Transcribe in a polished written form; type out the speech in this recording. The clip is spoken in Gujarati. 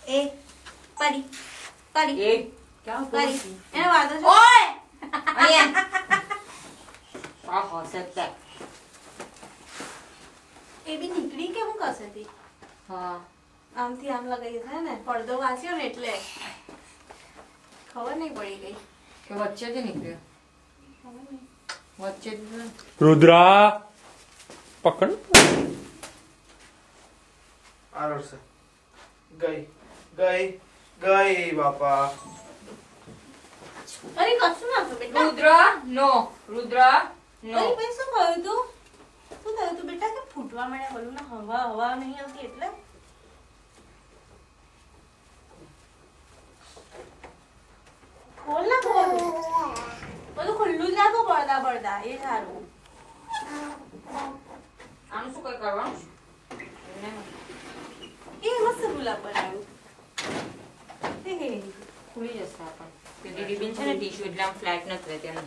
એ પડી પડી એ ક્યાં પડી પડી એને વાદો છે ઓય અહીંયા આ હોસતા એ બી નીકળી કે હું કસે થી હા આમથી આમ લગાઈ છે ને પડદો વાસ્યો ને એટલે ખબર નહીં પડી ગઈ કે વચ્ચેથી નીકળ્યો ખબર નહીં વચ્ચેથી રુદ્રા પકડ આરોસ ગઈ ગઈ ગઈ બાપા અરે કશું ના થયું બેટા રુદ્ર નો રુદ્ર નો અરે ભાઈ શું થયું તું શું થયું તું બેટા કે ફૂટવા માંડ્યા બોલું ને હવા નહીં આવતી એટલે ખોલ ના ખોલ બધું ખુલ્લું જ રાખો પડદા પડદા એ સારું આનું શું કઈ કરવાનું એ મસ્ત ગુલાબ બનાવ્યું હે હે ખુલી જશે આપણ પેલી રિબિન છે ને ટીશ્યુ એટલે આમ ફ્લેટ નથી રહેતી અંદર